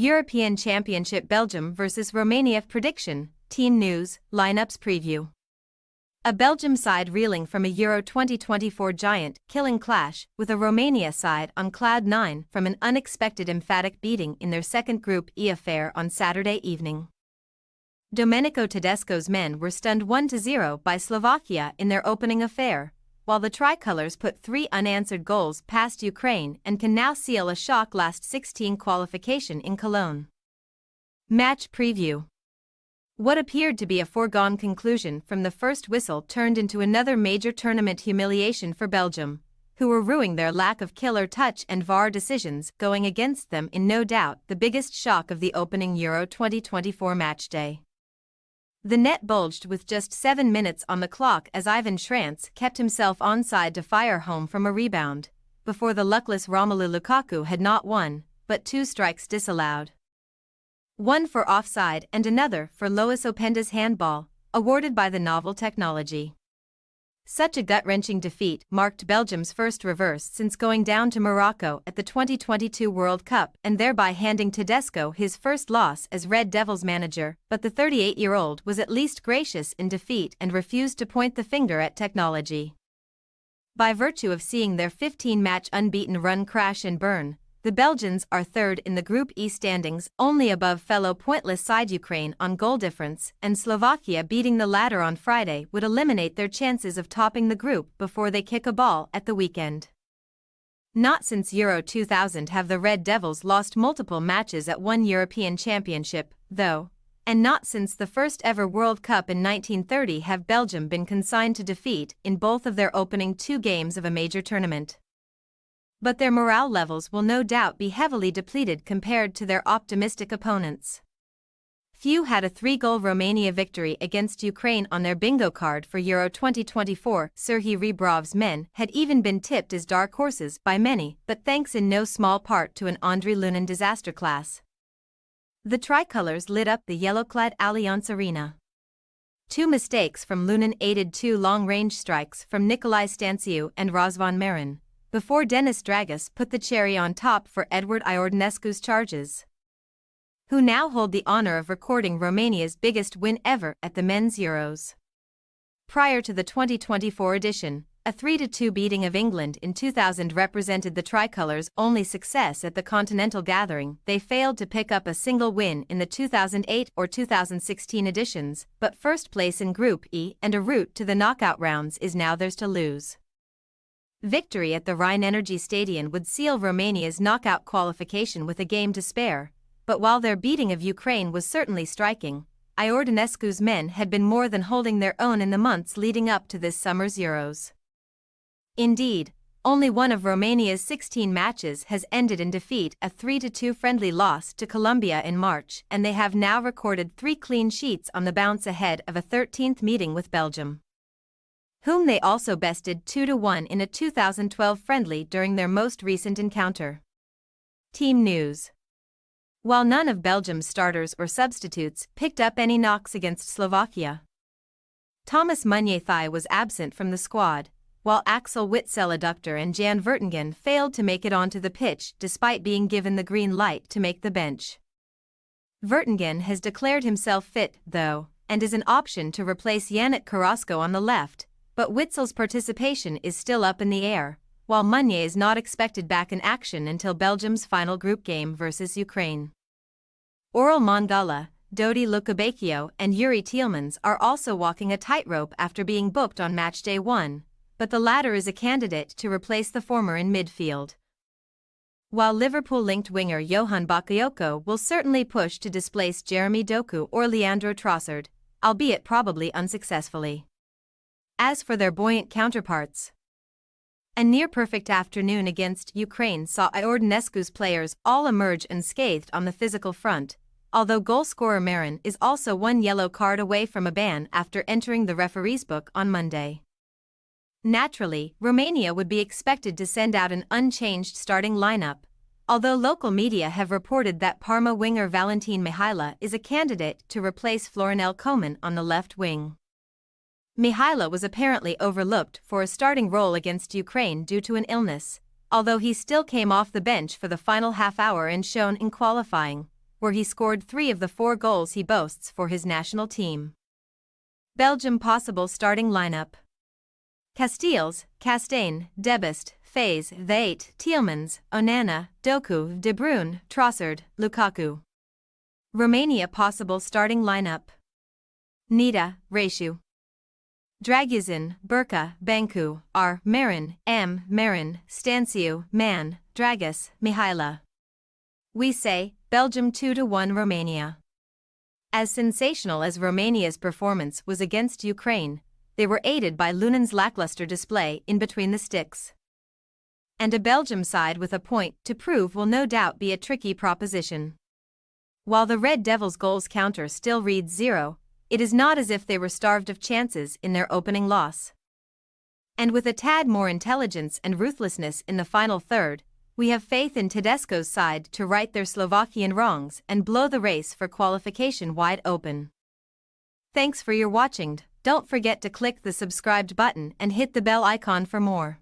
European Championship Belgium vs Romania prediction, team news, lineups preview. A Belgium side reeling from a Euro 2024 giant-killing clash with a Romania side on cloud nine from an unexpected emphatic beating in their second Group E affair on Saturday evening. Domenico Tedesco's men were stunned 1-0 by Slovakia in their opening affair, while the tricolours put 3 unanswered goals past Ukraine and can now seal a shock last 16 qualification in Cologne. Match preview. What appeared to be a foregone conclusion from the first whistle turned into another major tournament humiliation for Belgium, who were ruing their lack of killer touch and VAR decisions going against them in no doubt the biggest shock of the opening Euro 2024 matchday. The net bulged with just 7 minutes on the clock as Ivan Schranz kept himself onside to fire home from a rebound, before the luckless Romelu Lukaku had not one, but 2 strikes disallowed. One for offside and another for Lois Openda's handball, awarded by the novel technology. Such a gut-wrenching defeat marked Belgium's first reverse since going down to Morocco at the 2022 World Cup and thereby handing Tedesco his first loss as Red Devils manager, but the 38-year-old was at least gracious in defeat and refused to point the finger at technology. By virtue of seeing their 15-match unbeaten run crash and burn, the Belgians are third in the Group E standings, only above fellow pointless side Ukraine on goal difference, and Slovakia beating the latter on Friday would eliminate their chances of topping the group before they kick a ball at the weekend. Not since Euro 2000 have the Red Devils lost multiple matches at one European Championship, though, and not since the first ever World Cup in 1930 have Belgium been consigned to defeat in both of their opening 2 games of a major tournament. But their morale levels will no doubt be heavily depleted compared to their optimistic opponents. Few had a 3-goal Romania victory against Ukraine on their bingo card for Euro 2024. Serhii Rebrov's men had even been tipped as dark horses by many, but thanks in no small part to an Andriy Lunin disaster class. The tricolours lit up the yellow-clad Allianz Arena. 2 mistakes from Lunin aided 2 long-range strikes from Nicolae Stanciu and Razvan Marin, before Denis Dragus put the cherry on top for Edward Iordanescu's charges, who now hold the honor of recording Romania's biggest win ever at the men's Euros. Prior to the 2024 edition, a 3-2 beating of England in 2000 represented the tricolours' only success at the continental gathering. They failed to pick up a single win in the 2008 or 2016 editions, but first place in Group E and a route to the knockout rounds is now theirs to lose. Victory at the Rhine Energy Stadion would seal Romania's knockout qualification with a game to spare, but while their beating of Ukraine was certainly striking, Iordanescu's men had been more than holding their own in the months leading up to this summer's Euros. Indeed, only one of Romania's 16 matches has ended in defeat, a 3-2 friendly loss to Colombia in March, and they have now recorded 3 clean sheets on the bounce ahead of a 13th meeting with Belgium, whom they also bested 2-1 in a 2012 friendly during their most recent encounter. Team news. While none of Belgium's starters or substitutes picked up any knocks against Slovakia, Thomas Meunier was absent from the squad, while Axel Witsel-Adductor and Jan Vertonghen failed to make it onto the pitch despite being given the green light to make the bench. Vertonghen has declared himself fit, though, and is an option to replace Yannick Carrasco on the left, but Witsel's participation is still up in the air, while Meunier is not expected back in action until Belgium's final group game versus Ukraine. Aurel Mangala, Dodi Lukebakio and Yuri Tielemans are also walking a tightrope after being booked on matchday 1, but the latter is a candidate to replace the former in midfield. While Liverpool-linked winger Johan Bakayoko will certainly push to displace Jeremy Doku or Leandro Trossard, albeit probably unsuccessfully. As for their buoyant counterparts, a near-perfect afternoon against Ukraine saw Iordanescu's players all emerge unscathed on the physical front, although goalscorer Marin is also 1 yellow card away from a ban after entering the referee's book on Monday. Naturally, Romania would be expected to send out an unchanged starting lineup, although local media have reported that Parma winger Valentin Mihaila is a candidate to replace Florinel Koeman on the left wing. Mihaila was apparently overlooked for a starting role against Ukraine due to an illness, although he still came off the bench for the final half hour and shone in qualifying, where he scored 3 of the 4 goals he boasts for his national team. Belgium possible starting lineup: Castells, Castaigne, Debest, Faes, Veit, Tielemans, Onana, Doku, De Bruyne, Trossard, Lukaku. Romania possible starting lineup: Nida, Raisu, Draguzin, Burka, Bancu, R. Marin, M. Marin, Stanciu, Man, Dragus, Mihaila. We say, Belgium 2-1 Romania. As sensational as Romania's performance was against Ukraine, they were aided by Lunen's lackluster display in between the sticks. And a Belgium side with a point to prove will no doubt be a tricky proposition. While the Red Devils' goals counter still reads 0, it is not as if they were starved of chances in their opening loss. And with a tad more intelligence and ruthlessness in the final third, we have faith in Tedesco's side to right their Slovakian wrongs and blow the race for qualification wide open. Thanks for your watching. Don't forget to click the subscribed button and hit the bell icon for more.